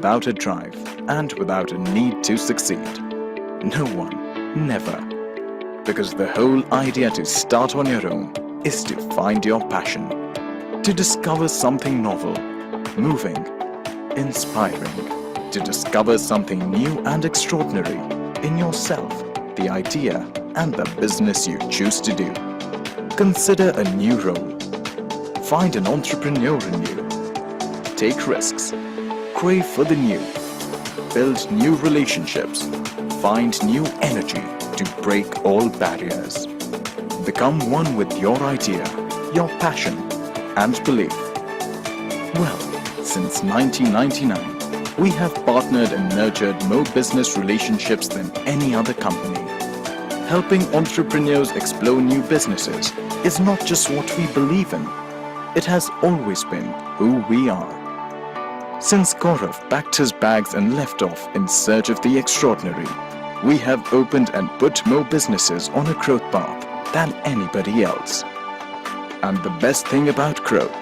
without a drive and without a need to succeed. No one, never. Because the whole idea to start on your own is to find your passion, to discover something novel, moving, inspiring, to discover something new and extraordinary in yourself, the idea and the business you choose to do. Consider a new role. Find an entrepreneur in you. Take risks. Crave for the new. Build new relationships. Find new energy to break all barriers. Become one with your idea, your passion, and belief. Well, since 1999, we have partnered and nurtured more business relationships than any other company. Helping entrepreneurs explore new businesses is not just what we believe in. It has always been who we are. Since Gaurav packed his bags and left off in search of the extraordinary, we have opened and put more businesses on a growth path than anybody else. And the best thing about growth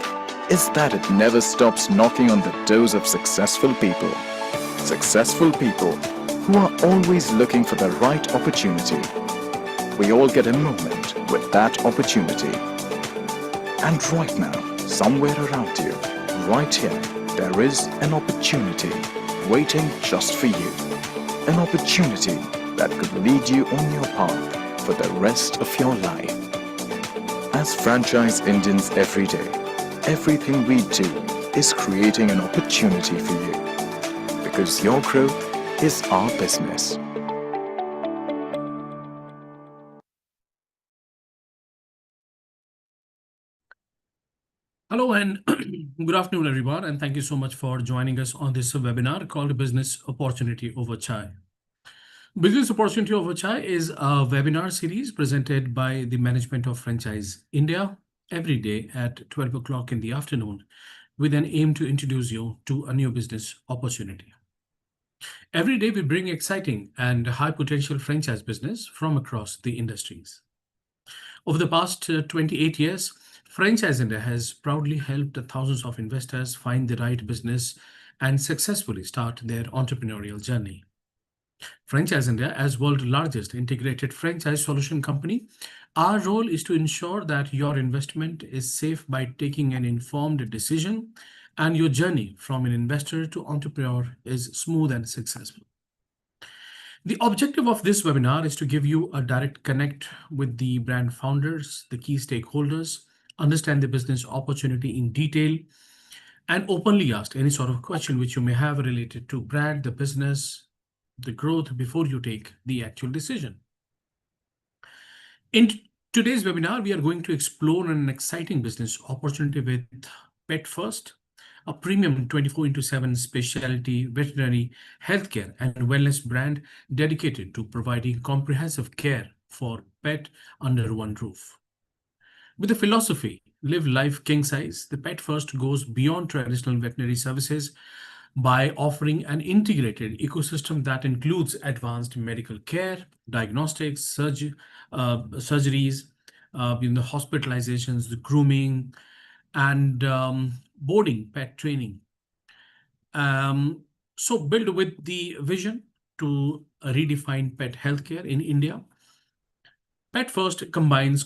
is that it never stops knocking on the doors of successful people. Successful people who are always looking for the right opportunity. We all get a moment with that opportunity. And right now, somewhere around you, right here, there is an opportunity waiting just for you. An opportunity that could lead you on your path for the rest of your life. As franchise Indians every day, everything we do is creating an opportunity for you. Because your growth is our business. Hello and good afternoon, everyone, and thank you so much for joining us on this webinar called Business Opportunity Over Chai. Business Opportunity Over Chai is a webinar series presented by the management of Franchise India every day at 12 o'clock in the afternoon with an aim to introduce you to a new business opportunity. Every day we bring exciting and high potential franchise business from across the industries. Over the past 28 years, Franchise India has proudly helped thousands of investors find the right business and successfully start their entrepreneurial journey. Franchise India, as world's largest integrated franchise solution company, our role is to ensure that your investment is safe by taking an informed decision and your journey from an investor to entrepreneur is smooth and successful. The objective of this webinar is to give you a direct connect with the brand founders, the key stakeholders, understand the business opportunity in detail, and openly ask any sort of question which you may have related to brand, the business, the growth before you take the actual decision. In today's webinar, we are going to explore an exciting business opportunity with Petfirst, a premium 24/7 specialty veterinary healthcare and wellness brand dedicated to providing comprehensive care for pet under one roof. With the philosophy, live life king size, the Petfirst goes beyond traditional veterinary services by offering an integrated ecosystem that includes advanced medical care, diagnostics, surgeries, hospitalizations, the grooming, and boarding, pet training. So built with the vision to redefine pet healthcare in India, Petfirst combines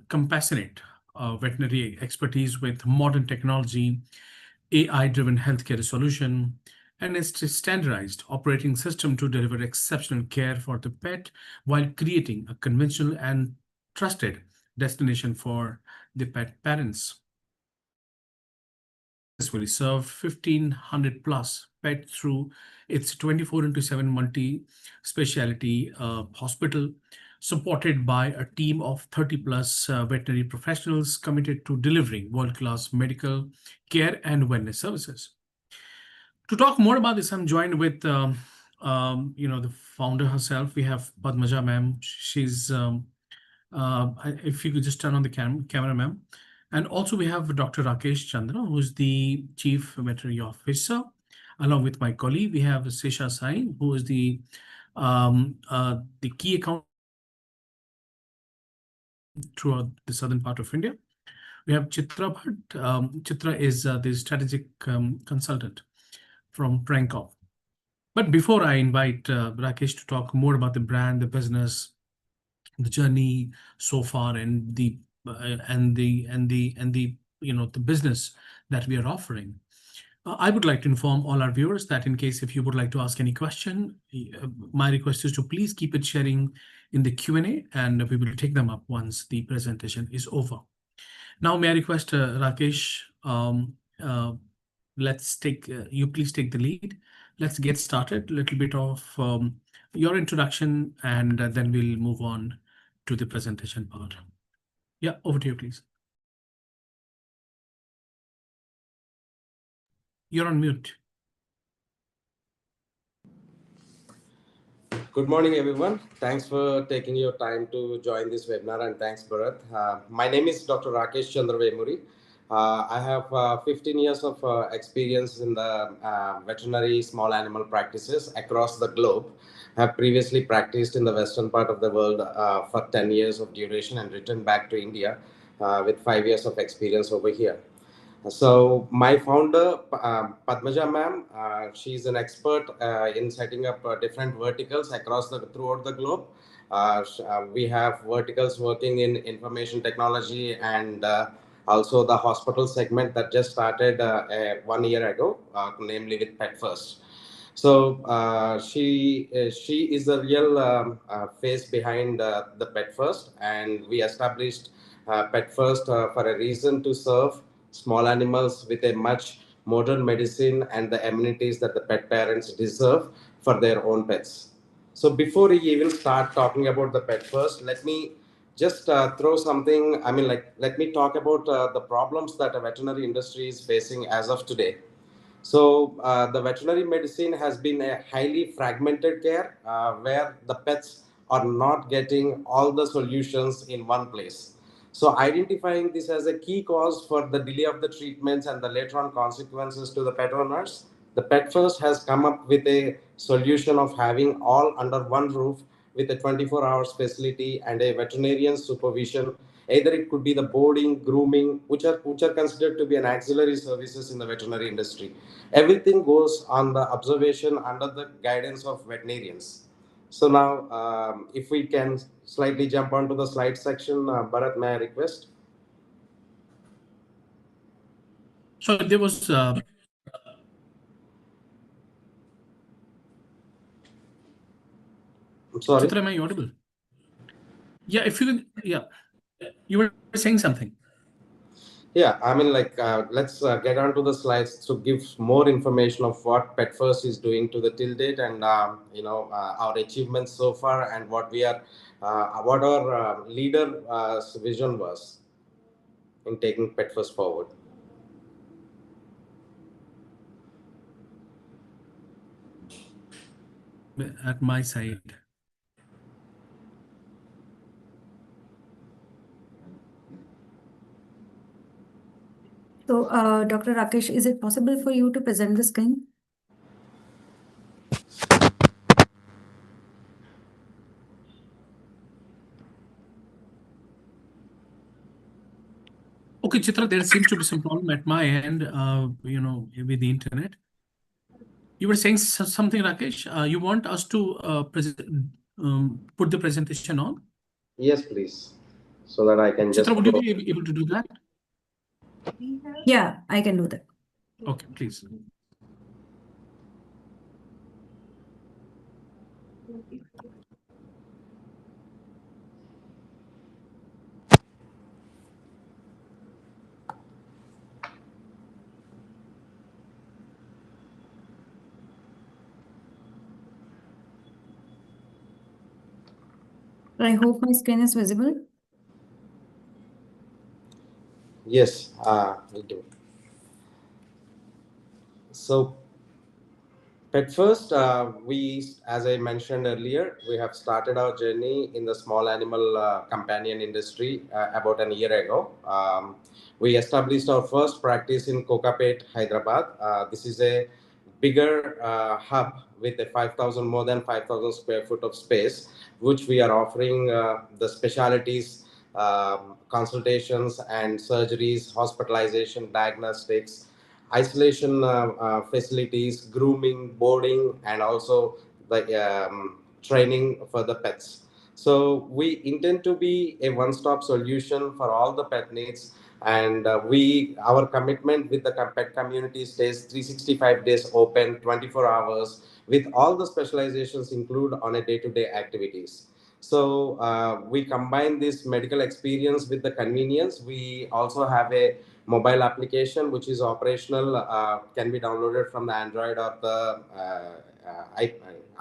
compassionate veterinary expertise with modern technology, AI-driven healthcare solution, and a standardized operating system to deliver exceptional care for the pet while creating a conventional and trusted destination for the pet parents. Successfully served 1,500 plus pet through its 24/7 multi-speciality hospital, supported by a team of 30 plus veterinary professionals committed to delivering world-class medical care and wellness services. To talk more about this, I'm joined with the founder herself. We have Padmaja ma'am. She's if you could just turn on the camera, ma'am. And also we have Dr. Rakesh Chandra, who is the Chief Veterinary Officer. Along with my colleague, we have Sesha Sai, who is the key account throughout the southern part of India. We have Chitra Bhatt. Chitra is the strategic consultant from Prankov. But before I invite Rakesh to talk more about the brand, the business, the journey so far, and the the business that we are offering, I would like to inform all our viewers that in case if you would like to ask any question, my request is to please keep it sharing in the Q&A, and we will take them up once the presentation is over. Now, may I request Rakesh, you please take the lead. Let's get started. A little bit of your introduction, and then we'll move on to the presentation part. Yeah, over to you, please. You're on mute. Good morning, everyone. Thanks for taking your time to join this webinar, and thanks, Bharat. My name is Dr. Rakesh Chandra Vemuri. I have 15 years of experience in the veterinary small animal practices across the globe. I have previously practiced in the western part of the world for 10 years of duration and returned back to India with 5 years of experience over here. So my founder, Padmaja ma'am, she's an expert in setting up different verticals throughout the globe. We have verticals working in information technology and also the hospital segment that just started 1 year ago, namely with Petfirst. So she is the real face behind the Petfirst, and we established Petfirst for a reason to serve small animals with a much modern medicine and the amenities that the pet parents deserve for their own pets. So before we even start talking about the Petfirst, let me just throw something. I mean, let me talk about the problems that a veterinary industry is facing as of today. So the veterinary medicine has been a highly fragmented care where the pets are not getting all the solutions in one place. So identifying this as a key cause for the delay of the treatments and the later on consequences to the pet owners, the Pet First has come up with a solution of having all under one roof with a 24 hours facility and a veterinarian supervision. Either it could be the boarding, grooming, which are considered to be an auxiliary services in the veterinary industry. Everything goes on the observation under the guidance of veterinarians. So now, if we can slightly jump onto the slide section, Bharat, may I request? So there was I'm sorry. Chitra, am I audible? Yeah, if you can, yeah, you were saying something. Yeah, I mean, let's get on to the slides to give more information of what PetFirst is doing to the till date, and our achievements so far, and what our leader vision was in taking PetFirst forward. At my side. So, Dr. Rakesh, is it possible for you to present the screen? Okay, Chitra, there seems to be some problem at my end, with the internet. You were saying something, Rakesh. You want us to put the presentation on? Yes, please, so that I can Chitra, just would you be able to do that? Yeah, I can do that. Okay, please. I hope my screen is visible. Yes, we do. So PetFirst, as I mentioned earlier, we have started our journey in the small animal companion industry about a year ago. We established our first practice in Kokapet, Hyderabad. This is a bigger hub with a more than 5,000 square foot of space, which we are offering the specialities, consultations and surgeries, hospitalization, diagnostics, isolation facilities, grooming, boarding, and also the training for the pets. So we intend to be a one-stop solution for all the pet needs, and our commitment with the pet community stays 365 days open, 24 hours, with all the specializations include on a day-to-day activities. So we combine this medical experience with the convenience. We also have a mobile application which is operational, can be downloaded from the Android or the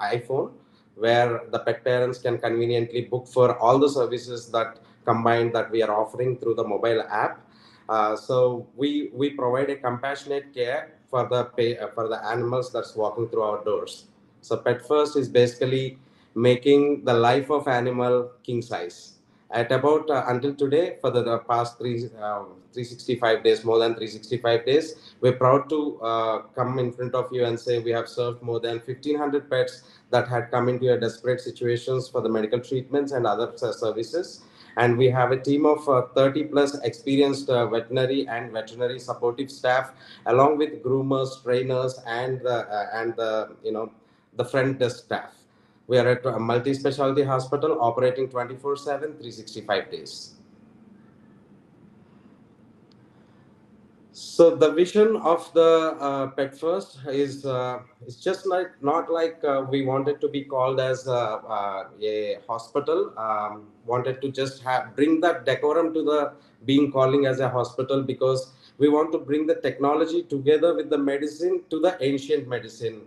iPhone, where the pet parents can conveniently book for all the services that combined that we are offering through the mobile app. So we provide a compassionate care for for the animals that's walking through our doors. So Pet First is basically making the life of animal king size. At about until today, for the past 365 days, more than 365 days, we're proud to come in front of you and say we have served more than 1,500 pets that had come into a desperate situations for the medical treatments and other services. And we have a team of 30 plus experienced veterinary and veterinary supportive staff, along with groomers, trainers, and the the front desk staff. We are at a multi-specialty hospital operating 24/7, 365 days. So the vision of the Pet First is it's just like not like we wanted to be called as a hospital. Wanted to just bring that decorum to the being calling as a hospital, because we want to bring the technology together with the medicine to the ancient medicine.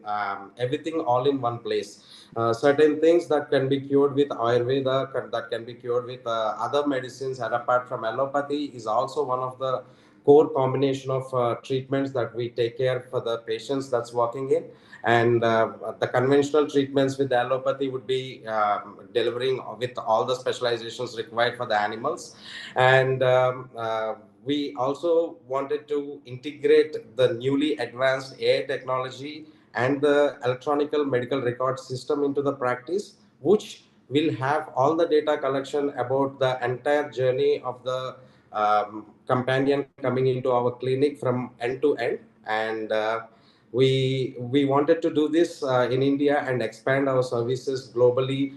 Everything all in one place. Certain things that can be cured with Ayurveda, that can be cured with other medicines, and apart from allopathy, is also one of the core combination of treatments that we take care for the patients that's walking in. And the conventional treatments with allopathy would be delivering with all the specializations required for the animals. And we also wanted to integrate the newly advanced AI technology and the electronic medical record system into the practice, which will have all the data collection about the entire journey of the companion coming into our clinic from end to end. And we wanted to do this in India and expand our services globally.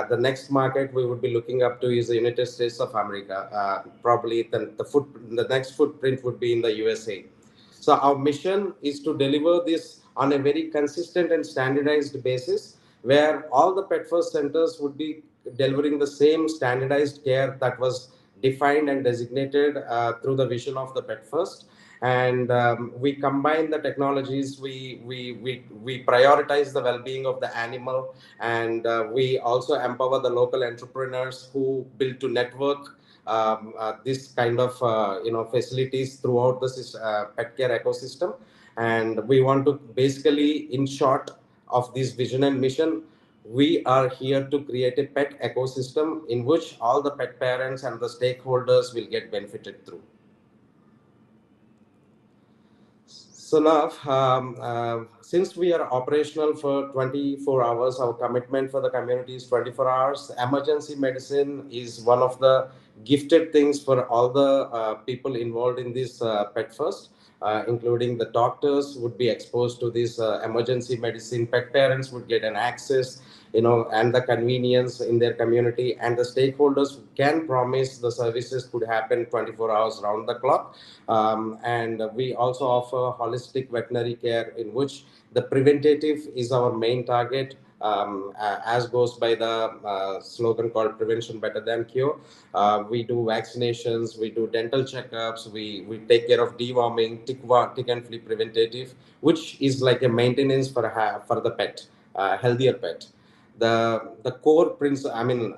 The next market we would be looking up to is the United States of America. Probably the next footprint would be in the USA. So our mission is to deliver this on a very consistent and standardized basis, where all the Pet First centers would be delivering the same standardized care that was defined and designated through the vision of the Pet First. And we combine the technologies, we prioritize the well-being of the animal, and we also empower the local entrepreneurs who build to network this kind of facilities throughout the pet care ecosystem. And we want to basically, in short, of this vision and mission, we are here to create a pet ecosystem in which all the pet parents and the stakeholders will get benefited through. So now, since we are operational for 24 hours, our commitment for the community is 24 hours. Emergency medicine is one of the gifted things for all the people involved in this Pet First, including the doctors would be exposed to this emergency medicine. Pet parents would get an access, and the convenience in their community, and the stakeholders can promise the services could happen 24 hours round the clock. And we also offer holistic veterinary care, in which the preventative is our main target, as goes by the slogan called prevention better than cure. We do vaccinations, we do dental checkups, we take care of deworming, tick and flea preventative, which is like a maintenance for the pet, healthier pet. The core principle, I mean,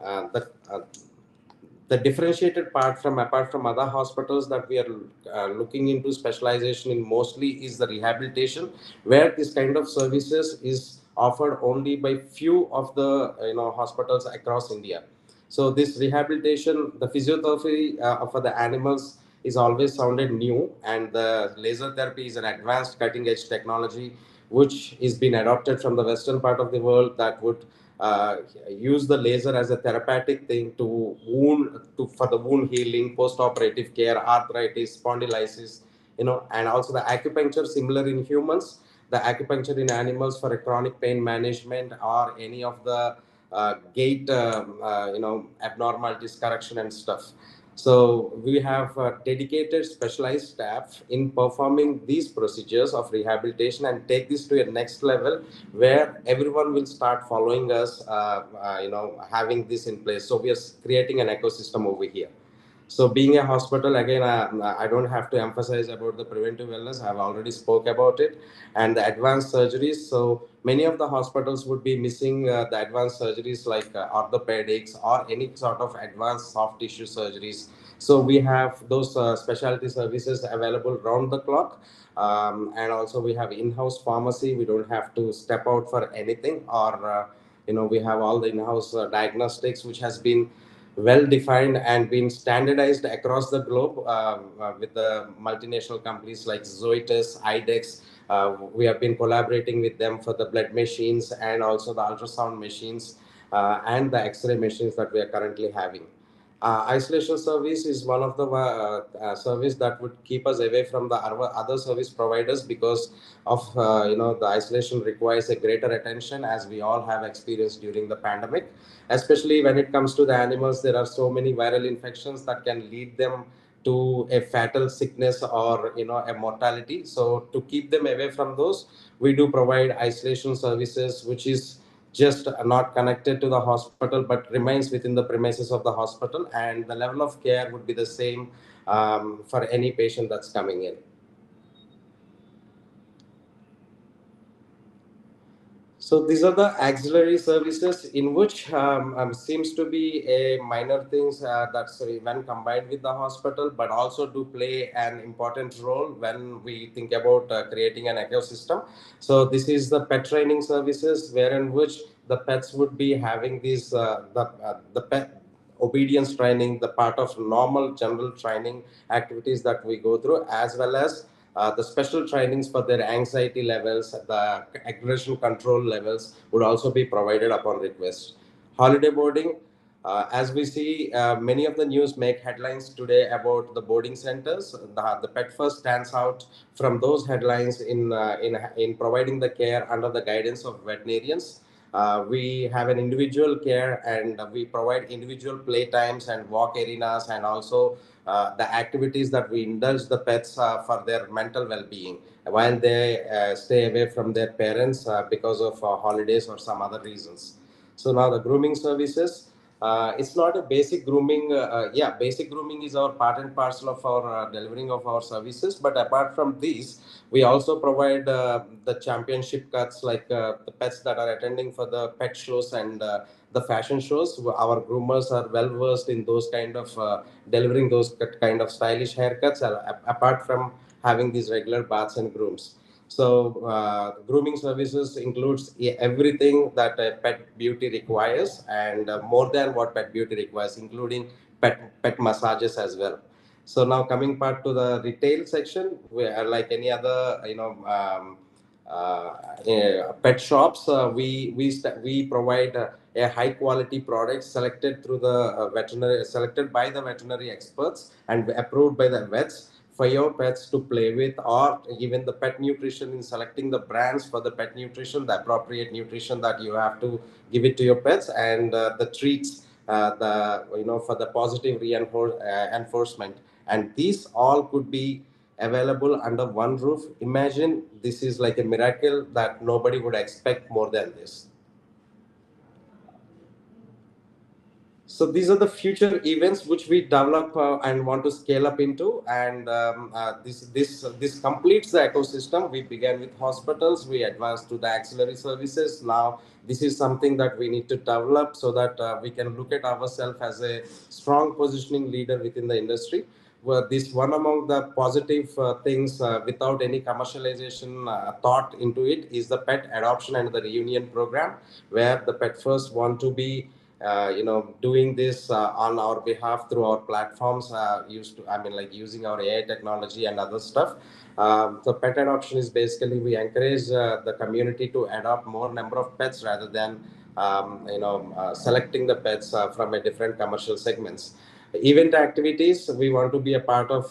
the differentiated part from apart from other hospitals that we are looking into specialization in mostly is the rehabilitation, where this kind of services is offered only by few of the hospitals across India. So this rehabilitation, the physiotherapy for the animals is always sounded new, and the laser therapy is an advanced cutting edge technology which is being adopted from the western part of the world, that would use the laser as a therapeutic thing for the wound healing, post-operative care, arthritis, spondylitis, and also the acupuncture similar in humans, the acupuncture in animals for a chronic pain management or any of the gait, abnormalities correction and stuff. So we have dedicated specialized staff in performing these procedures of rehabilitation and take this to a next level where everyone will start following us, having this in place. So we are creating an ecosystem over here. So being a hospital, again, I don't have to emphasize about the preventive wellness. I've already spoke about it. And the advanced surgeries. So many of the hospitals would be missing the advanced surgeries like orthopedics or any sort of advanced soft tissue surgeries. So we have those specialty services available round the clock. And also we have in-house pharmacy. We don't have to step out for anything, or we have all the in-house diagnostics, which has been well defined and been standardized across the globe with the multinational companies like Zoetis, IDEX. We have been collaborating with them for the blood machines and also the ultrasound machines and the X-ray machines that we are currently having. Isolation service is one of the service that would keep us away from the other service providers because of the isolation requires a greater attention, as we all have experienced during the pandemic. Especially when it comes to the animals, there are so many viral infections that can lead them to a fatal sickness or a mortality. So to keep them away from those, we do provide isolation services, which is just not connected to the hospital but remains within the premises of the hospital, and the level of care would be the same for any patient that's coming in. So these are the auxiliary services in which seems to be a minor things that's when combined with the hospital, but also do play an important role when we think about creating an ecosystem. So this is the pet training services, wherein which the pets would be having these the pet obedience training, the part of normal general training activities that we go through, as well as the special trainings for their anxiety levels, the aggression control levels would also be provided upon request. Holiday boarding, as we see, many of the news make headlines today about the boarding centers. The Petfirst stands out from those headlines in providing the care under the guidance of veterinarians. We have an individual care, and we provide individual play times and walk arenas, and also the activities that we indulge the pets for their mental well-being while they stay away from their parents because of holidays or some other reasons. So now the grooming services. It's not a basic grooming. Basic grooming is our part and parcel of our delivering of our services. But apart from these, we also provide the championship cuts, like the pets that are attending for the pet shows and the fashion shows. Our groomers are well versed in those kind of delivering those kind of stylish haircuts, apart from having these regular baths and grooms. So grooming services includes everything that a pet beauty requires, and more than what pet beauty requires, including pet massages as well. So now coming part to the retail section, where like any other pet shops, we provide a high quality product selected through the veterinary, selected by the veterinary experts and approved by the vets for your pets to play with, or even the pet nutrition in selecting the brands for the pet nutrition, the appropriate nutrition that you have to give it to your pets, and the treats, the for the positive enforcement, and these all could be available under one roof. Imagine, this is like a miracle that nobody would expect more than this. So these are the future events which we develop and want to scale up into, and this completes the ecosystem. We began with hospitals, we advanced to the auxiliary services. Now this is something that we need to develop so that we can look at ourselves as a strong positioning leader within the industry. Well, this one among the positive things without any commercialization thought into it is the pet adoption and the reunion program, where the Petfirst want to be doing this on our behalf through our platforms, using our AI technology and other stuff. So pet adoption is basically, we encourage the community to adopt more number of pets rather than selecting the pets from a different commercial segments. Event activities, we want to be a part of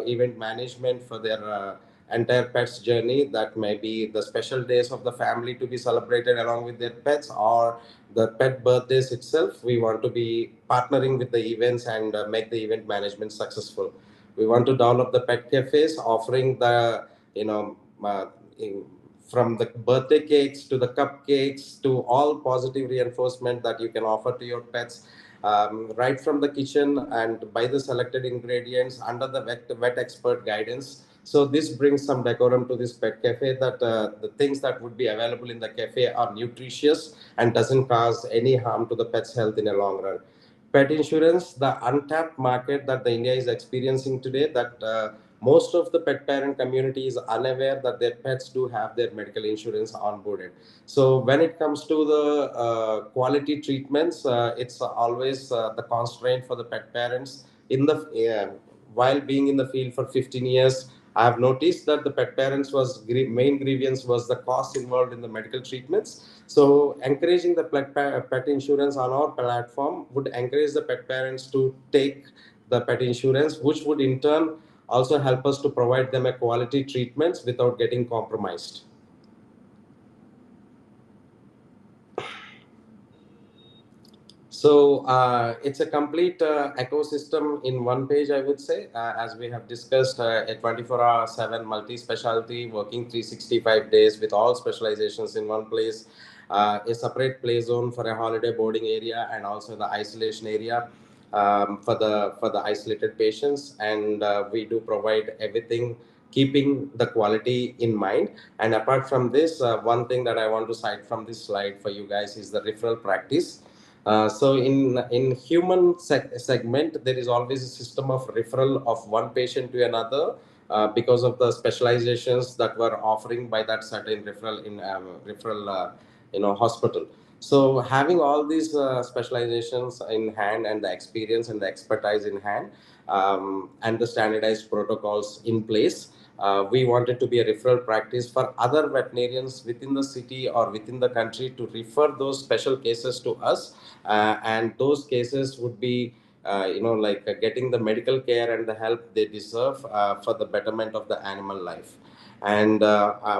event management for their entire pets journey. That may be the special days of the family to be celebrated along with their pets, or the pet birthdays itself. We want to be partnering with the events and make the event management successful. We want to develop the pet cafes, offering the you know uh, in, from the birthday cakes to the cupcakes to all positive reinforcement that you can offer to your pets, right from the kitchen and by the selected ingredients under the vet expert guidance. So this brings some decorum to this pet cafe, that the things that would be available in the cafe are nutritious and doesn't cause any harm to the pet's health in a long run. Pet insurance, the untapped market that the India is experiencing today, that most of the pet parent community is unaware that their pets do have their medical insurance onboarded. So when it comes to the quality treatments, it's always the constraint for the pet parents. While being in the field for 15 years, I have noticed that the pet parents was main grievance was the cost involved in the medical treatments. So encouraging the pet insurance on our platform would encourage the pet parents to take the pet insurance, which would in turn also help us to provide them a quality treatments without getting compromised. So it's a complete ecosystem in one page, I would say, as we have discussed, a 24/7 multi-specialty working 365 days with all specializations in one place, a separate play zone for a holiday boarding area and also the isolation area for the isolated patients. And we do provide everything keeping the quality in mind. And apart from this, one thing that I want to cite from this slide for you guys is the referral practice. So in human segment, there is always a system of referral of one patient to another because of the specializations that were offering by that certain referral in referral hospital. So having all these specializations in hand and the experience and the expertise in hand, and the standardized protocols in place, we wanted to be a referral practice for other veterinarians within the city or within the country to refer those special cases to us, and those cases would be getting the medical care and the help they deserve for the betterment of the animal life. And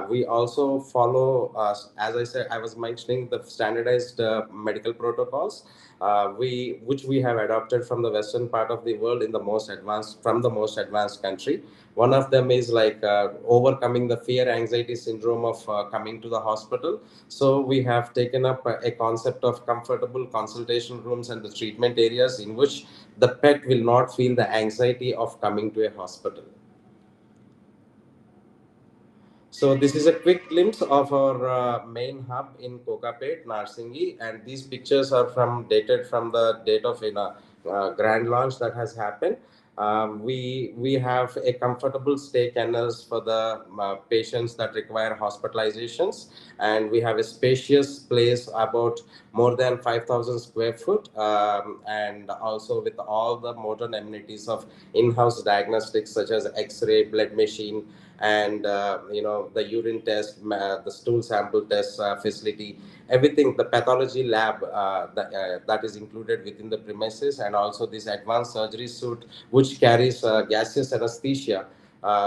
we also follow, as I said, I was mentioning the standardized medical protocols, which we have adopted from the western part of the world in the most advanced, from the most advanced country. One of them is like overcoming the fear anxiety syndrome of coming to the hospital. So we have taken up a concept of comfortable consultation rooms and the treatment areas in which the pet will not feel the anxiety of coming to a hospital. So this is a quick glimpse of our main hub in Kokapet, Narsingi, and these pictures are dated from the date of grand launch that has happened. We have a comfortable stay kennels for the patients that require hospitalizations, and we have a spacious place about more than 5,000 square foot, and also with all the modern amenities of in-house diagnostics such as X-ray, blood machine, and the urine test, the stool sample test facility, everything, the pathology lab that is included within the premises, and also this advanced surgery suite which carries gaseous anesthesia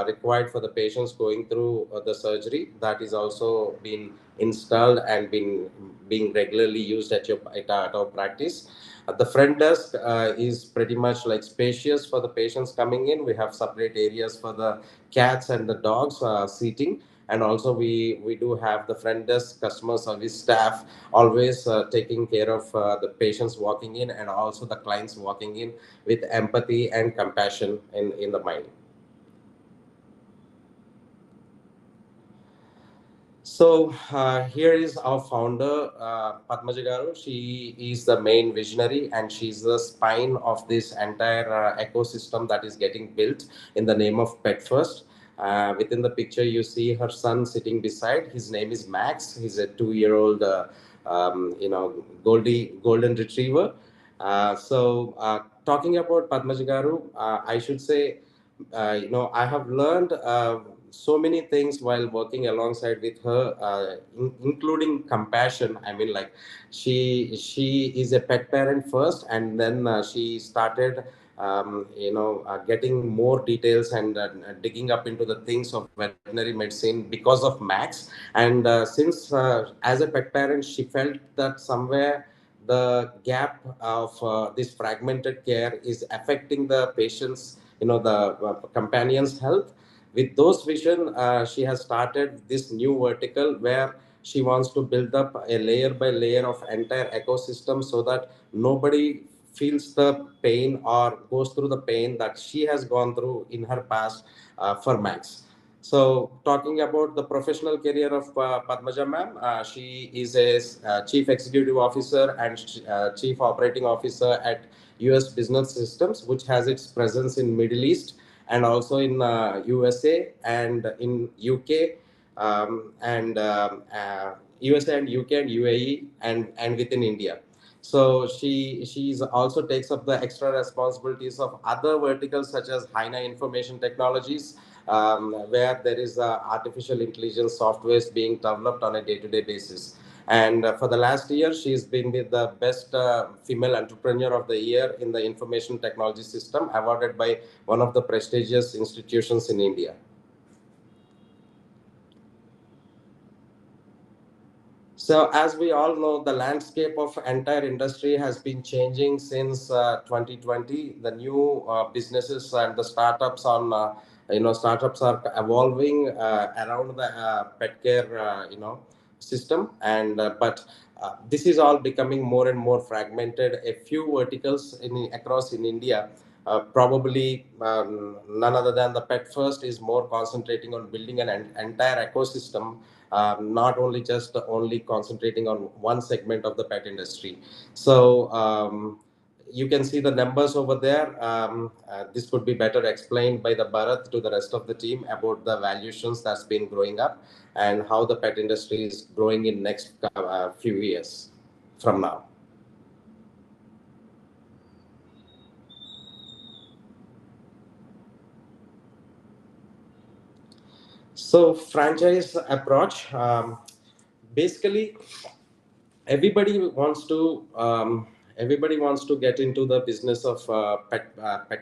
required for the patients going through the surgery, that is also been installed and being regularly used at our practice. The front desk is pretty much like spacious for the patients coming in. We have separate areas for the cats and the dogs seating, and also we do have the front desk customer service staff always taking care of the patients walking in and also the clients walking in with empathy and compassion in the mind. So here is our founder, Padmaja Garu. She is the main visionary and she's the spine of this entire ecosystem that is getting built in the name of Petfirst. Within the picture, you see her son sitting beside. His name is Max. He's a 2-year-old, golden retriever. Talking about Padmaja Garu, I should say, I have learned so many things while working alongside with her, including compassion. I mean, like she is a pet parent first, and then she started, getting more details and digging up into the things of veterinary medicine because of Max. And since as a pet parent, she felt that somewhere the gap of this fragmented care is affecting the patient's, the companion's health. With those vision, she has started this new vertical where she wants to build up a layer by layer of entire ecosystem so that nobody feels the pain or goes through the pain that she has gone through in her past for Max. So, talking about the professional career of Padmaja ma'am, she is a chief executive officer and chief operating officer at US Business Systems, which has its presence in Middle East and also in USA and in UK, and USA and UK and UAE and within India. So she's also takes up the extra responsibilities of other verticals such as HINA Information Technologies, where there is artificial intelligence softwares being developed on a day-to-day basis. And for the last year, she's been with the best female entrepreneur of the year in the information technology system, awarded by one of the prestigious institutions in India. So, as we all know, the landscape of entire industry has been changing since 2020. The new businesses and the startups startups are evolving around the pet care, system. And but this is all becoming more and more fragmented. A few verticals across in India. Probably none other than the Petfirst is more concentrating on building an entire ecosystem, not only just only concentrating on one segment of the pet industry. So you can see the numbers over there. This could be better explained by the Bharat to the rest of the team about the valuations that's been growing up and how the pet industry is growing in next few years from now. So franchise approach, basically everybody wants to get into the business of pet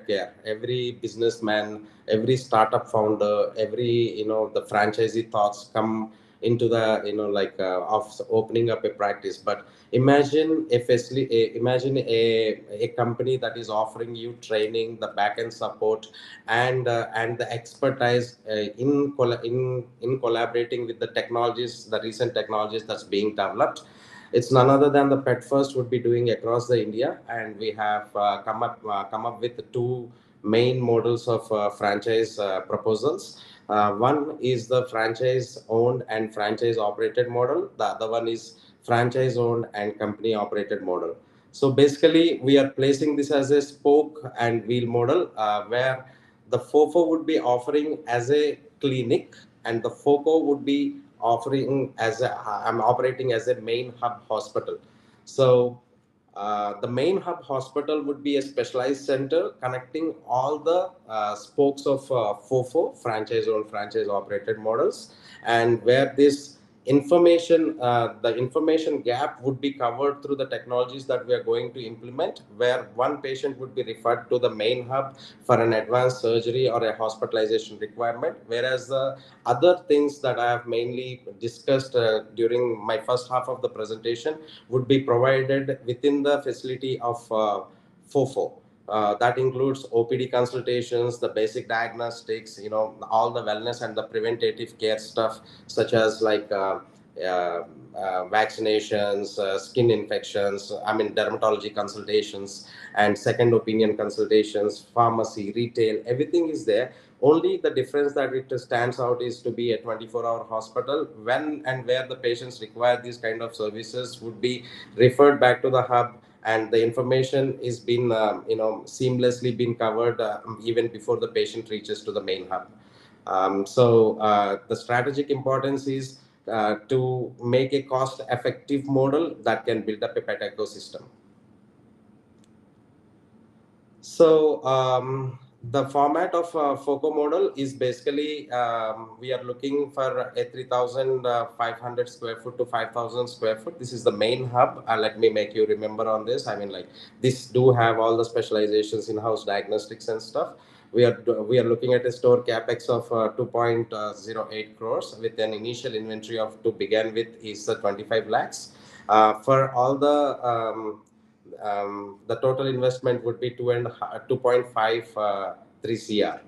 care. Every businessman, every startup founder, every the franchisee thoughts come into the of opening up a practice. But imagine a company that is offering you training, the back end support, and the expertise in collaborating with the technologies, the recent technologies that's being developed. It's none other than the Petfirst would be doing across the India, and we have come up with two main models of franchise proposals. One is the franchise owned and franchise operated model. The other one is franchise owned and company operated model. So basically, we are placing this as a spoke and wheel model, where the FOFO would be offering as a clinic, and the FOCO would be offering as a I'm operating as a main hub hospital. So the main hub hospital would be a specialized center connecting all the spokes of FOFO, franchise owned, franchise operated models, and where this the information gap would be covered through the technologies that we are going to implement, where one patient would be referred to the main hub for an advanced surgery or a hospitalization requirement, whereas the other things that I have mainly discussed during my first half of the presentation would be provided within the facility of FOFO. That includes OPD consultations, the basic diagnostics, all the wellness and the preventative care stuff, such as vaccinations, skin infections, dermatology consultations, and second opinion consultations, pharmacy, retail, everything is there. Only the difference that it stands out is to be a 24-hour hospital. When and where the patients require these kind of services would be referred back to the hub, and the information is been seamlessly been covered even before the patient reaches to the main hub. So the strategic importance is to make a cost effective model that can build up a pet ecosystem. So The format of FOCO model is basically we are looking for a 3,500 square foot to 5,000 square foot. This is the main hub. Let me make you remember on this. I mean, like this do have all the specializations, in-house diagnostics and stuff. We are looking at a store capex of 2.08 crores with an initial inventory of to begin with is 25 lakhs. For all the total investment would be 2.53 CR.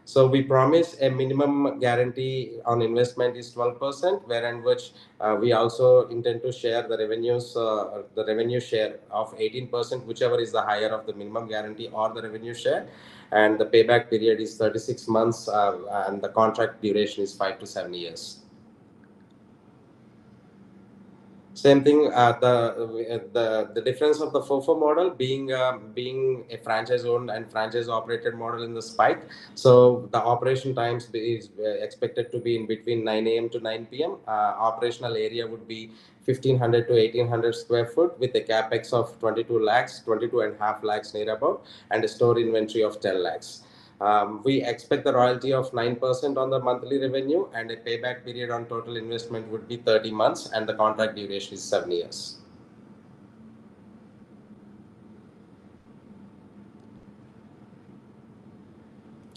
So we promise a minimum guarantee on investment is 12%, wherein which we also intend to share the revenue share of 18%, whichever is the higher of the minimum guarantee or the revenue share. And the payback period is 36 months and the contract duration is 5 to 7 years. Same thing. The difference of the FOFO model being a franchise owned and franchise operated model in the Spike. So the operation times is expected to be in between 9 a.m. to 9 p.m. Operational area would be 1,500 to 1,800 square foot with a capex of 22 lakhs, 22.5 lakhs near about, and a store inventory of 10 lakhs. We expect the royalty of 9% on the monthly revenue, and a payback period on total investment would be 30 months, and the contract duration is 7 years.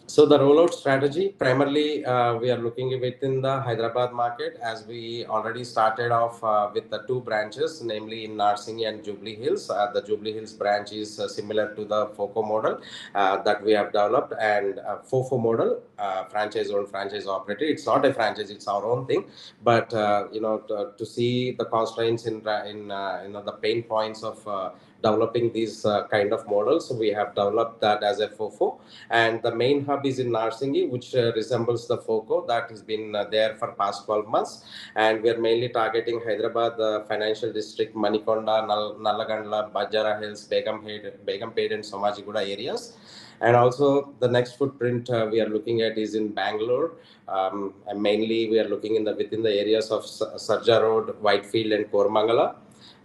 So the rollout strategy, primarily we are looking within the Hyderabad market, as we already started off with the 2 branches, namely in Narsingi and Jubilee Hills. The Jubilee Hills branch is similar to the FOCO model that we have developed, and FOFO model, franchise owned, franchise operated. It's not a franchise; it's our own thing. But to see the constraints in the pain points of developing these kind of models, we have developed that as a FOFO, and the main hub is in Narsingi, which resembles the FOCO that has been there for past 12 months, and we are mainly targeting Hyderabad, the financial district, Manikonda, Nallagandla, Bajara Hills, Begumpet and Somajiguda areas. And also the next footprint we are looking at is in Bangalore, and mainly we are looking within the areas of Sarja Road, Whitefield and Kormangala.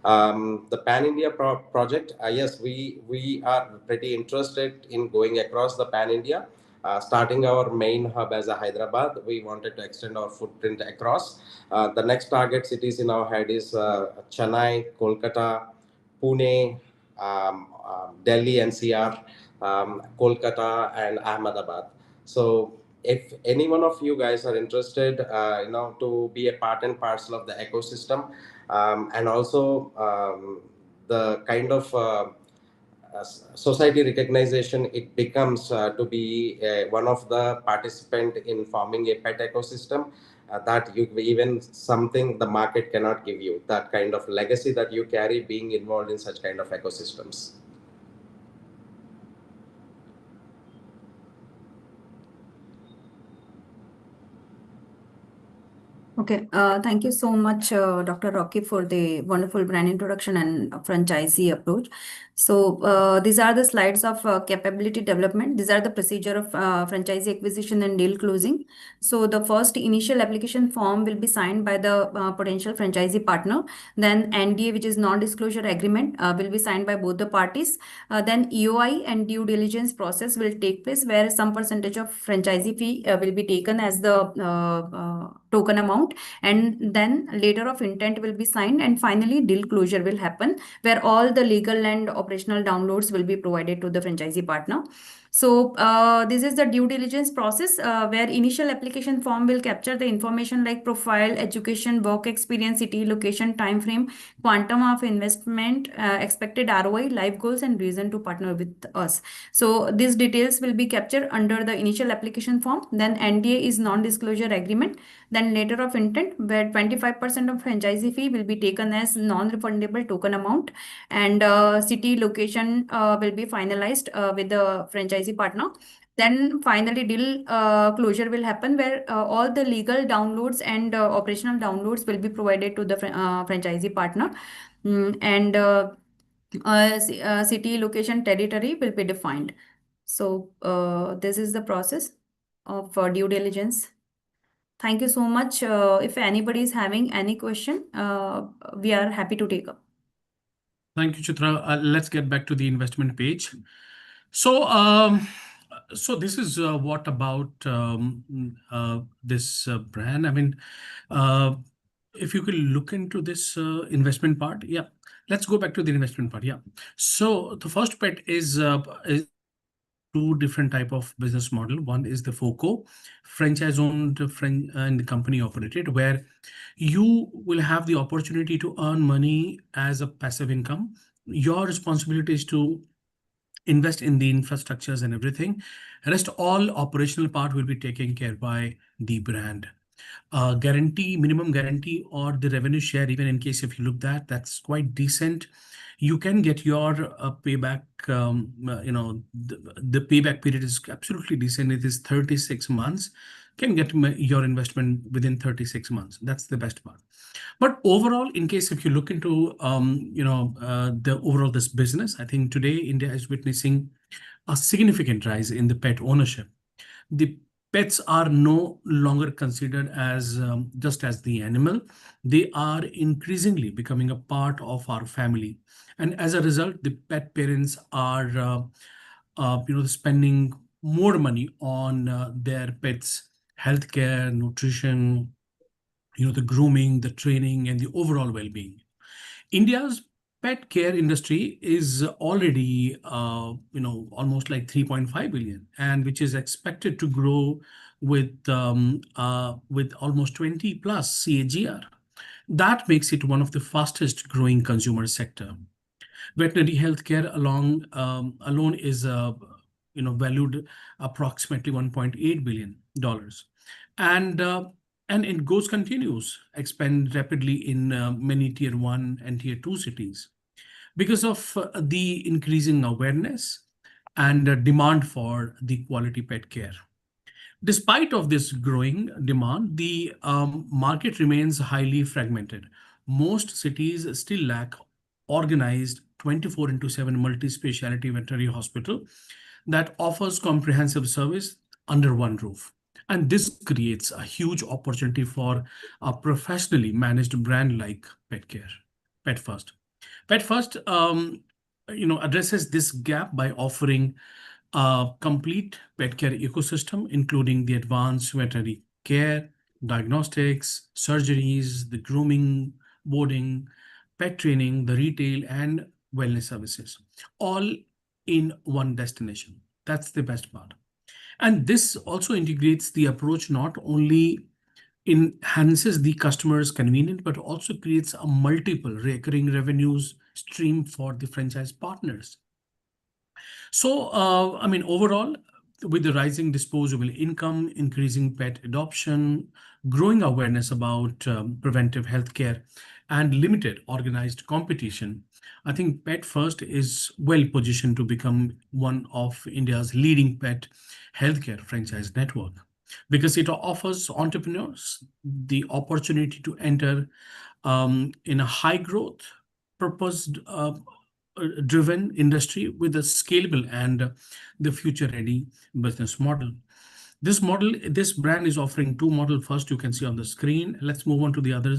The Pan-India project, yes, we are pretty interested in going across the Pan-India. Starting our main hub as a Hyderabad, we wanted to extend our footprint across. The next target cities in our head is Chennai, Kolkata, Pune, Delhi NCR, Kolkata, and Ahmedabad. So if any one of you guys are interested, to be a part and parcel of the ecosystem, and also the kind of society recognition it becomes to be one of the participant in forming a pet ecosystem, that you even something the market cannot give you, that kind of legacy that you carry being involved in such kind of ecosystems. Okay, thank you so much, Dr. Rocky, for the wonderful brand introduction and franchisee approach. So these are the slides of capability development. These are the procedure of franchisee acquisition and deal closing. So the first initial application form will be signed by the potential franchisee partner. Then NDA, which is non-disclosure agreement, will be signed by both the parties. Then EOI and due diligence process will take place, where some percentage of franchisee fee will be taken as the token amount, and then letter of intent will be signed, and finally deal closure will happen, where all the legal and operational downloads will be provided to the franchisee partner. So this is the due diligence process, where initial application form will capture the information like profile, education, work experience, city, location, time frame, quantum of investment, expected ROI, life goals, and reason to partner with us. So these details will be captured under the initial application form. Then NDA is non-disclosure agreement. Then letter of intent, where 25% of franchisee fee will be taken as non-refundable token amount, and city, location will be finalized with the franchisee partner. Then finally deal closure will happen, where all the legal downloads and operational downloads will be provided to the franchisee partner. And city, location, territory will be defined. So this is the process of due diligence. Thank you so much. If anybody is having any question, we are happy to take up. Thank you, Chitra. Let's get back to the investment page. So So this is what about this brand? I mean, uh, if you could look into this investment part, yeah. Let's go back to the investment part. Yeah. So the first pet is two different type of business model. One is the FOCO, franchise owned and company operated, where you will have the opportunity to earn money as a passive income. Your responsibility is to invest in the infrastructures and everything. Rest all operational part will be taken care by the brand. Minimum guarantee or the revenue share, even in case if you look that's quite decent. You can get your payback, the payback period is absolutely decent. It is 36 months. Can get your investment within 36 months. That's the best part. But overall, in case if you look into the overall this business, I think today India is witnessing a significant rise in the pet ownership. The pets are no longer considered as just as the animal. They are increasingly becoming a part of our family, and as a result, the pet parents are spending more money on their pets' healthcare, nutrition, the grooming, the training, and the overall well-being. India's pet care industry is already, almost like 3.5 billion, and which is expected to grow with almost 20 plus CAGR. That makes it one of the fastest growing consumer sector. Veterinary healthcare alone is valued approximately $1.8 billion, and it continues expand rapidly in many tier one and tier two cities because of the increasing awareness and demand for the quality pet care. Despite of this growing demand, the market remains highly fragmented. Most cities still lack organized 24 into 7 multi-speciality veterinary hospital that offers comprehensive service under one roof. And this creates a huge opportunity for a professionally managed brand like Petfirst. Petfirst, addresses this gap by offering a complete pet care ecosystem, including the advanced veterinary care, diagnostics, surgeries, the grooming, boarding, pet training, the retail, and wellness services, all in one destination. That's the best part. And this also integrates the approach, not only enhances the customer's convenience, but also creates a multiple recurring revenues stream for the franchise partners. So, overall, with the rising disposable income, increasing pet adoption, growing awareness about preventive healthcare, and limited organized competition, I think Pet First is well positioned to become one of India's leading pet healthcare franchise network because it offers entrepreneurs the opportunity to enter in a high growth, purpose driven industry with a scalable and the future ready business model. This brand is offering two model. First, you can see on the screen. Let's move on to the other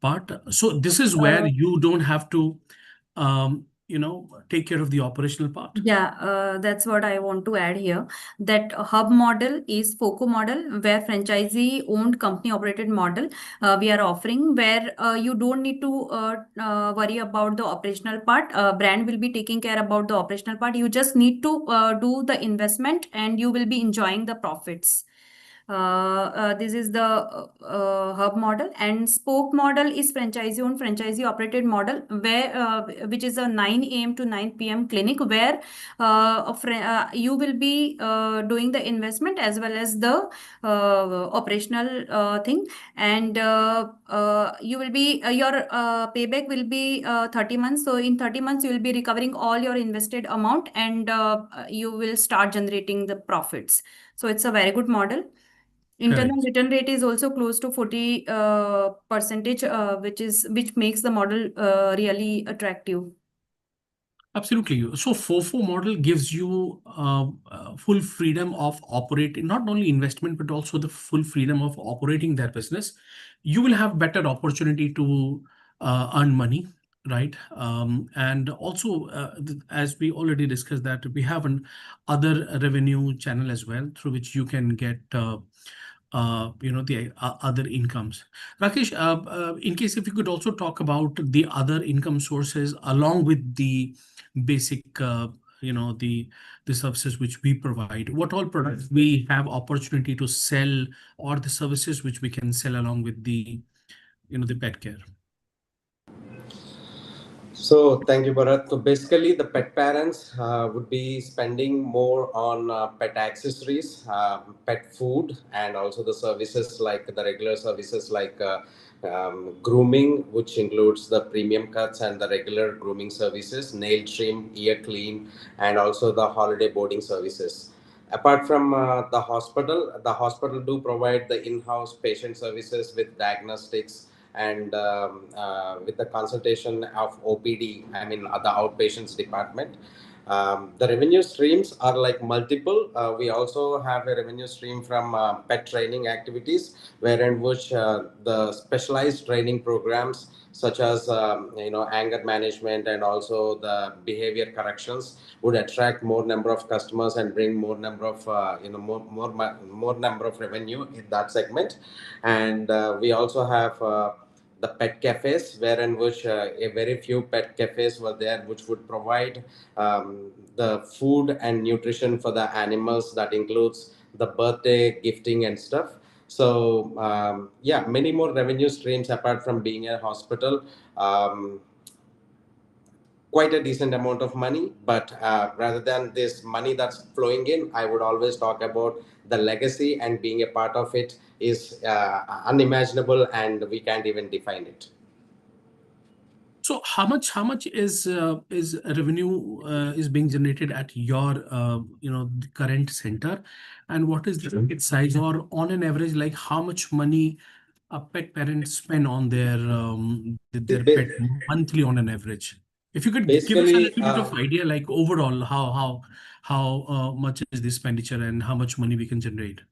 part. So this is where you don't have to, take care of the operational part. Yeah, that's what I want to add here. That hub model is FOCO model, where franchisee owned company operated model we are offering, where you don't need to worry about the operational part. Brand will be taking care about the operational part. You just need to do the investment and you will be enjoying the profits. This is the hub model, and spoke model is franchisee owned, franchisee operated model, where which is a 9 a.m. to 9 p.m. clinic, where you will be doing the investment as well as the operational thing, and you will be your payback will be 30 months. So in 30 months, you will be recovering all your invested amount, and you will start generating the profits. So it's a very good model. Internal Correct. return rate is also close to 40 percentage, which makes the model really attractive. Absolutely. So FOFO model gives you full freedom of operating, not only investment, but also the full freedom of operating their business. You will have better opportunity to earn money right? And also, as we already discussed, that we have an other revenue channel as well through which you can get the other incomes. Rakesh, in case if you could also talk about the other income sources along with the basic, the services which we provide. What all products we have opportunity to sell, or the services which we can sell along with the pet care. So thank you, Bharat. So basically, the pet parents would be spending more on pet accessories, pet food, and also the services like the regular services like grooming, which includes the premium cuts and the regular grooming services, nail trim, ear clean, and also the holiday boarding services. Apart from the hospital do provide the in-house patient services with diagnostics and with the consultation of OPD, I mean the outpatients department. The revenue streams are like multiple. We also have a revenue stream from pet training activities, wherein which the specialized training programs such as anger management and also the behavior corrections would attract more number of customers and bring more number of more number of revenue in that segment. And we also have the pet cafes, wherein which a very few pet cafes were there, which would provide the food and nutrition for the animals. That includes the birthday gifting and stuff. So yeah, many more revenue streams apart from being a hospital. Quite a decent amount of money, but rather than this money that's flowing in, I would always talk about the legacy, and being a part of it is unimaginable, and we can't even define it. So how much is revenue is being generated at your the current center, and what is the ticket size, or on an average, like how much money a pet parent spend on their pet monthly on an average? If you could give us a Basically, little bit of idea, like overall, how much is the expenditure and how much money we can generate.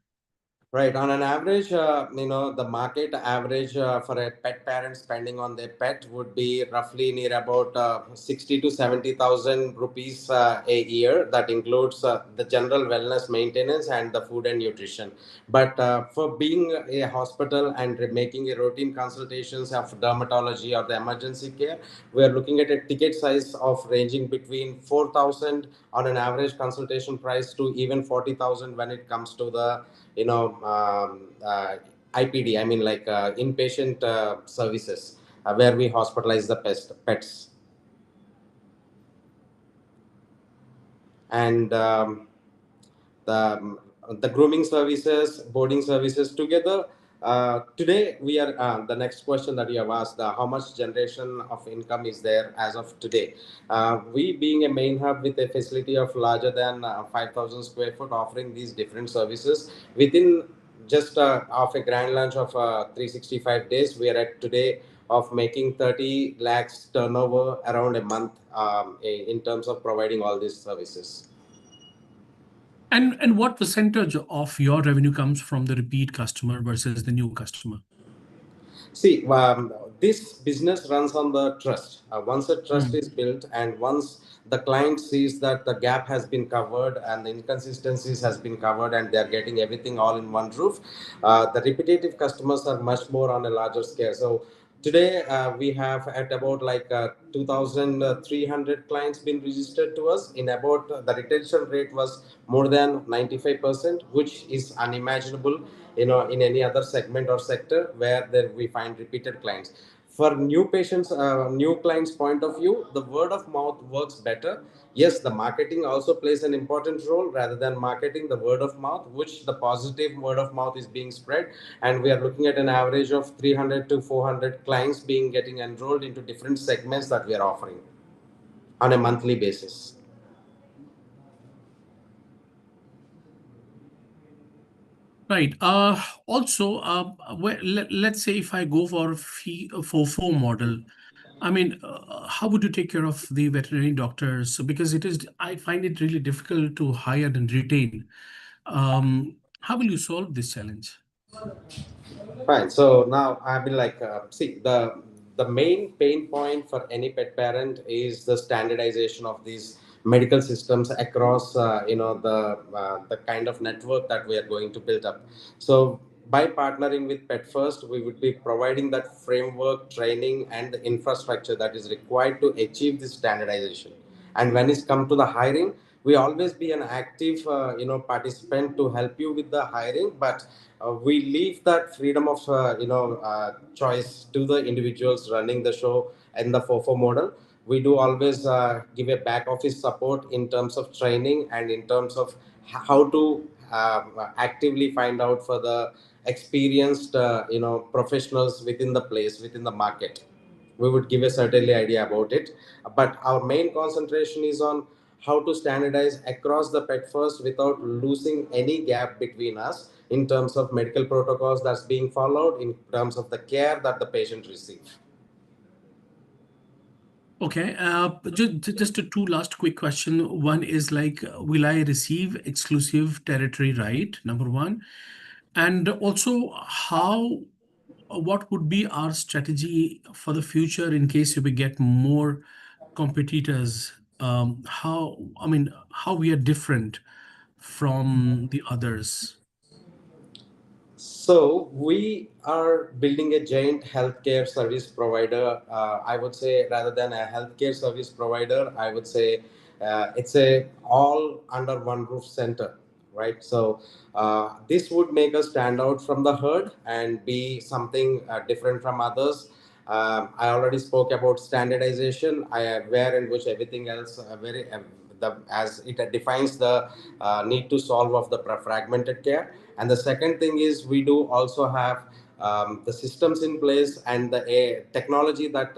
right. On an average, the market average for a pet parent spending on their pet would be roughly near about 60 to 70,000 rupees a year. That includes the general wellness maintenance and the food and nutrition. But for being a hospital and making a routine consultations of dermatology or the emergency care, we are looking at a ticket size of ranging between 4,000 on an average consultation price to even 40,000 when it comes to the IPD, I mean like inpatient services, where we hospitalize the pets. And the the grooming services, boarding services together. Today we are the next question that you have asked: how much generation of income is there as of today? We being a main hub with a facility of larger than 5,000 square foot, offering these different services within just of a grand launch of 365 days, we are at today of making 30 lakhs turnover around a month in terms of providing all these services. And what percentage of your revenue comes from the repeat customer versus the new customer? See, this business runs on the trust. Once a trust is built, and once the client sees that the gap has been covered and the inconsistencies has been covered, and they are getting everything all in one roof, the repetitive customers are much more on a larger scale. So today we have at about like 2,300 clients been registered to us. In about the retention rate was more than 95%, which is unimaginable, in any other segment or sector where there we find repeated clients. For new patients, new clients point of view, the word of mouth works better. Yes, the marketing also plays an important role. Rather than marketing, the word of mouth, which the positive word of mouth is being spread, and we are looking at an average of 300 to 400 clients being getting enrolled into different segments that we are offering on a monthly basis. Right. Also, let's say if I go for fee for four model, I mean, how would you take care of the veterinary doctors? So because I find it really difficult to hire and retain. How will you solve this challenge? Fine. So now I've been like, see, the the main pain point for any pet parent is the standardization of these medical systems across the kind of network that we are going to build up. So by partnering with Petfirst, we would be providing that framework, training, and the infrastructure that is required to achieve this standardization. And when it's come to the hiring, we always be an active participant to help you with the hiring, but we leave that freedom of choice to the individuals running the show and the FOFO model. We do always give a back office support in terms of training and in terms of how to actively find out for the experienced professionals within the place, within the market. We would give a certainly idea about it, but our main concentration is on how to standardize across the Petfirst without losing any gap between us in terms of medical protocols that's being followed, in terms of the care that the patient receives. Okay, just a two last quick question. One is like, will I receive exclusive territory right? Number one. And also, what would be our strategy for the future in case we get more competitors? How we are different from the others? So we are building a giant healthcare service provider. I would say rather than a healthcare service provider, I would say it's a all under one roof center, right? So this would make us stand out from the herd and be something different from others. I already spoke about standardization, where in which everything else as it defines the need to solve of the fragmented care. And the second thing is we do also have the systems in place and the technology that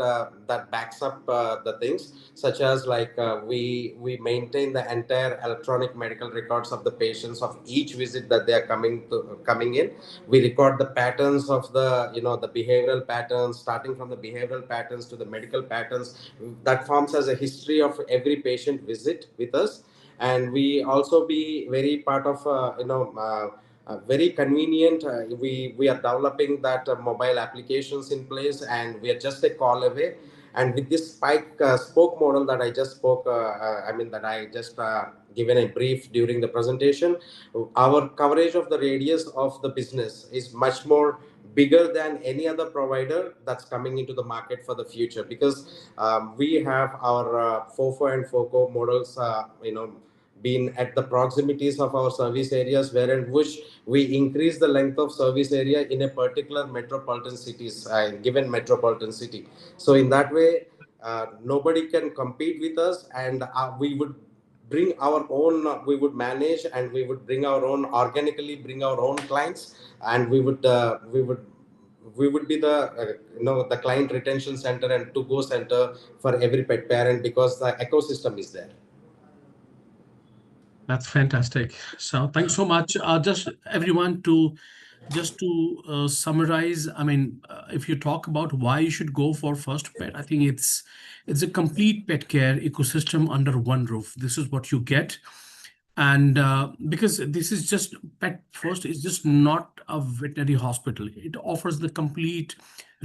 backs up the things, such as like we maintain the entire electronic medical records of the patients of each visit that they are coming in. We record the patterns of the behavioral patterns, starting from the behavioral patterns to the medical patterns. That forms as a history of every patient visit with us. And we also be very part of very convenient. We are developing that mobile applications in place, and we are just a call away. And with this spoke model that I just spoke, that I just given a brief during the presentation, our coverage of the radius of the business is much more bigger than any other provider that's coming into the market for the future, because we have our FOFO and FOCO models, been at the proximities of our service areas, wherein which we increase the length of service area in a particular metropolitan cities, given metropolitan city. So in that way, nobody can compete with us, and we would bring our own, we would manage, and we would bring our own, organically bring our own clients, and we would be the the client retention center and to go center for every pet parent, because the ecosystem is there. That's fantastic. So thanks so much. Just everyone just to summarize, if you talk about why you should go for First Pet, I think it's a complete pet care ecosystem under one roof. This is what you get. And because this is just Petfirst is just not a veterinary hospital. It offers the complete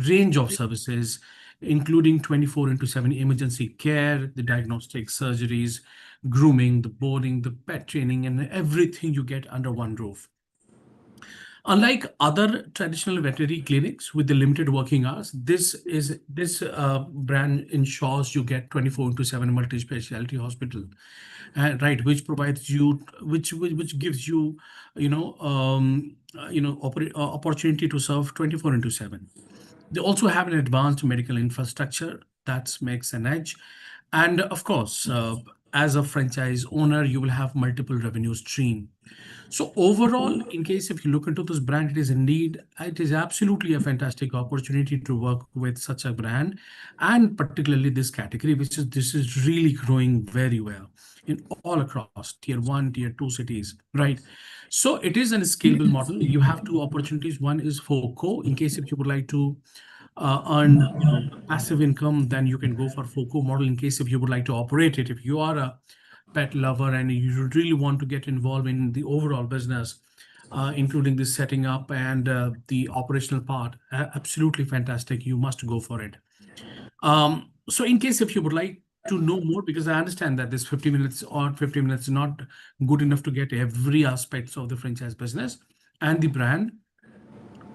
range of services, including 24 into 7 emergency care, the diagnostic surgeries, grooming, the boarding, the pet training, and everything you get under one roof. Unlike other traditional veterinary clinics with the limited working hours, this brand ensures you get 24 into 7 multi-specialty hospital, right? Which provides you, which gives you, opportunity to serve 24 into 7. They also have an advanced medical infrastructure that makes an edge. And of course, as a franchise owner, you will have multiple revenue stream. So overall, in case if you look into this brand, it is absolutely a fantastic opportunity to work with such a brand, and particularly this category, this is really growing very well in all across tier 1, tier 2 cities, right? So it is a scalable model. You have two opportunities. One is FOCO, in case if you would like to earn passive income, then you can go for FOCO model. In case if you would like to operate it, if you are a pet lover and you really want to get involved in the overall business, including the setting up and the operational part, absolutely fantastic. You must go for it. So in case if you would like to know more, because I understand that this 50 minutes or 50 minutes is not good enough to get every aspects of the franchise business and the brand.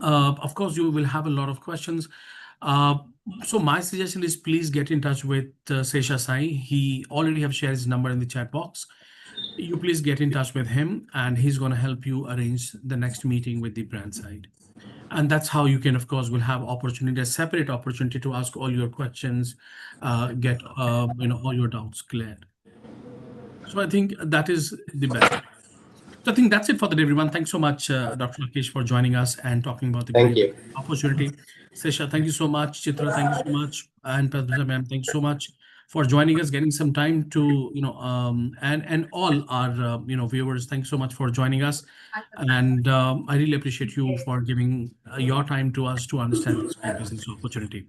Of course, you will have a lot of questions. So my suggestion is please get in touch with Sesha Sai. He already have shared his number in the chat box. You please get in touch with him and he's going to help you arrange the next meeting with the brand side. And that's how you can, of course, will have opportunity, a separate opportunity to ask all your questions, get all your doubts cleared. So I think that is the best. So I think that's it for the day, everyone. Thanks so much, Dr. Rakesh, for joining us and talking about the Thank great you. opportunity. Sesha, thank you so much. Chitra, thank you so much. And Padma ma'am, thanks so much for joining us, getting some time to, and all our, viewers, thanks so much for joining us. And I really appreciate you for giving your time to us to understand this great business opportunity.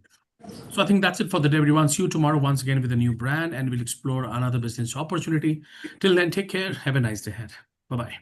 So I think that's it for the day, everyone. See you tomorrow once again with a new brand and we'll explore another business opportunity. Till then, take care. Have a nice day ahead. Bye-bye.